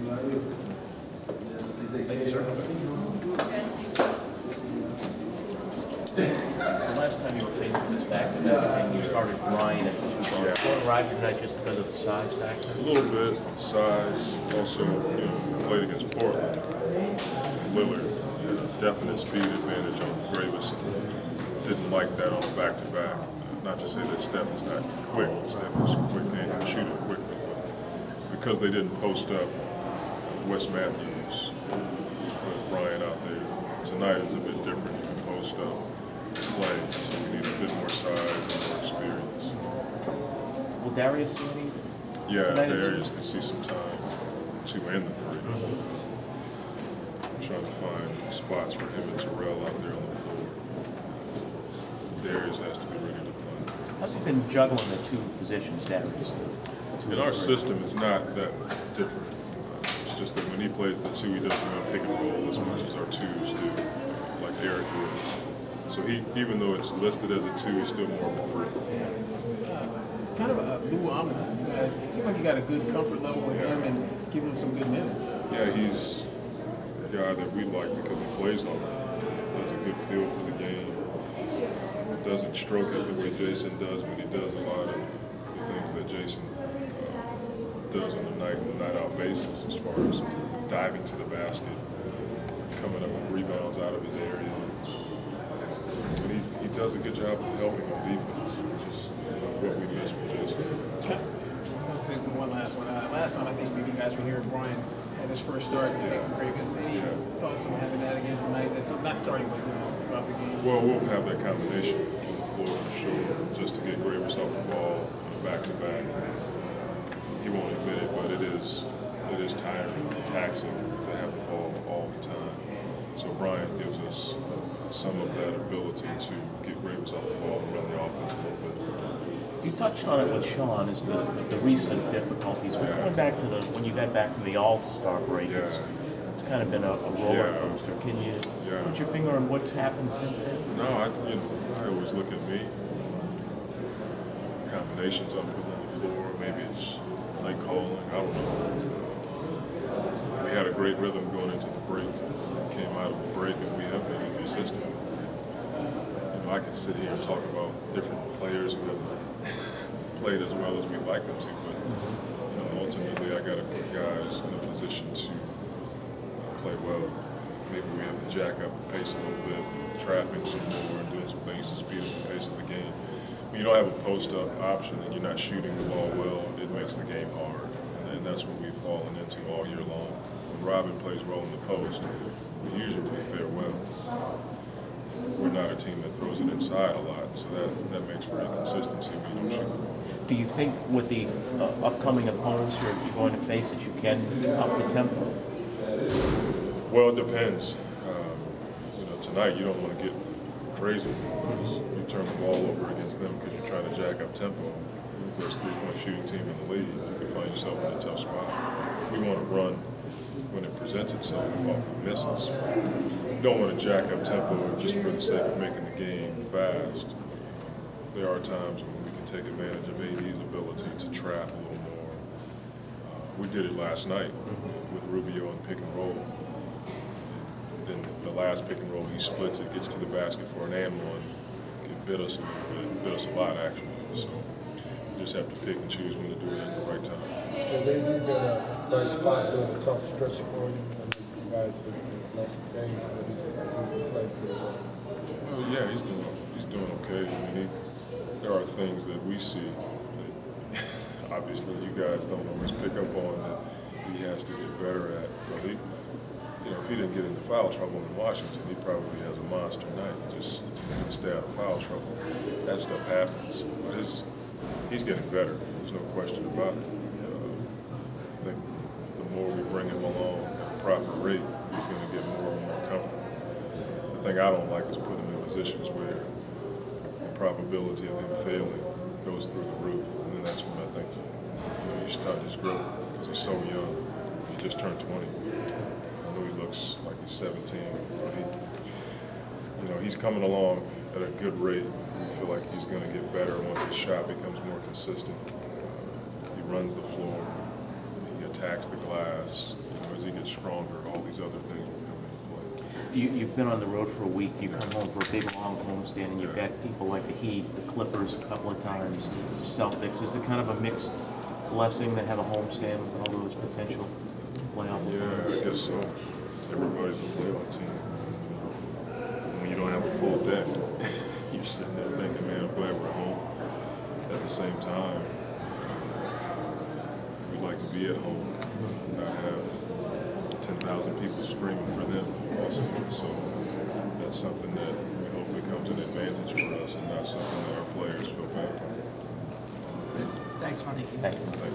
Thank you, sir. The last time you were faced with this back-to-back, and you started Ryan at the 2 guard. Yeah. Roger tonight just because of the size factor? A little bit, size. Also, played against Portland. Lillard had a definite speed advantage on Gravis. Didn't like that on the back-to-back. Not to say that Steph is not quick. Steph is quick and can shoot it quickly. But because they didn't post up Wes Matthews with Ryan out there, tonight it's a bit different. You can post up, play, so we need a bit more size and more experience. Will Darius see any? Yeah, Darius can see some time, 2 and the 3. I'm trying to find spots for him and Terrell out there on the floor. Darius has to be ready to play. How's he been juggling the 2 positions, Darius? In our system, it's not that different. It's just that when he plays the 2, he doesn't run pick and roll as much as our 2s do, like Eric is. So he, even though it's listed as a 2, he's still more of a 3. Kind of a Lou Amundsen. You guys, it seems like you got a good comfort level with him and giving him some good minutes. Yeah, he's a guy that we like because he plays on it. He has a good feel for the game. Doesn't stroke it the way Jason does, but he does a lot of the things that Jason does on a night out basis, as far as diving to the basket, coming up with rebounds out of his area. But he does a good job of helping on defense, which is what we miss with Jason. I'll say one last one. Last time I think maybe you guys were here, Brian had his first start with Gravis. Any thoughts on having that again tonight? That's not starting, but throughout the game. Well, we'll have that combination on the floor for sure, just to get Gravis off the ball on a back-to-back. He won't admit it, but it is tiring and taxing to have the ball all the time. So Brian gives us some of that ability to get Gravis off the ball and run the offense a little bit. You touched on it with Sean, as the recent difficulties. But going back to when you got back from the All-Star break, it's kind of been a roller coaster. Can you put your finger on what's happened since then? No, I always look at me. Combinations of it on the floor. Maybe it's play calling. I don't know. We had a great rhythm going into the break. Came out of the break, and we have been inconsistent. I can sit here and talk about different players who have played as well as we'd like them to, but ultimately I got to put guys in a position to play well. Maybe we have to jack up the pace a little bit, trapping some more and doing some things to speed up the pace of the game. When you don't have a post-up option and you're not shooting the ball well, it makes the game hard, and that's what we've fallen into all year long. When Robin plays well in the post, we usually fare well. We're not a team that throws it inside a lot, so that makes for inconsistency when you don't shoot. Do you think with the upcoming opponents you're going to face that you can up the tempo? Well, it depends. Tonight you don't want to get crazy. You turn the ball over against them because you're trying to jack up tempo. Best 3-point shooting team in the league, you can find yourself in a tough spot. We want to run when it presents itself off of misses. You don't want to jack up tempo just for the sake of making the game fast. There are times when we can take advantage of AD's ability to trap a little more. We did it last night with Rubio and pick and roll. Then the last pick and roll, he splits it, gets to the basket for an and one. It bit us a little bit, bit us a lot actually. So you just have to pick and choose when to do it at the right time. Has AD been a bright spot during a tough stretch for you? I mean, you guys have lost some games, but he's played pretty well. Well, yeah, he's doing okay. I mean, there are things that we see that obviously you guys don't always pick up on that he has to get better at. But if he didn't get into foul trouble in Washington, he probably has a monster night. He just didn't stay out of foul trouble. That stuff happens. But he's getting better. There's no question about it. I think the more we bring him along at a proper rate, he's going to get more and more comfortable. The thing I don't like is putting him in positions where the probability of him failing goes through the roof. And then that's when I think you stunt his growth because he's so young. He just turned 20. I know he looks like he's 17, but he's coming along at a good rate. We feel like he's going to get better once his shot becomes more consistent. He runs the floor. He attacks the glass, as he gets stronger, all these other things will come into play. You've been on the road for a week. You come home for a big, long homestand, and you've got people like the Heat, the Clippers a couple of times, Celtics. Is it kind of a mixed blessing to have a homestand with all those potential playoff opponents? Yeah, I guess so. Everybody's a playoff team. When you don't have a full deck, you're sitting there thinking, man, I'm glad we're home. At the same time, we'd like to be at home, not have 10,000 people screaming for them also. So that's something that we hope becomes an advantage for us and not something that our players feel bad about. Thanks, Monty. Thank you. Thank you.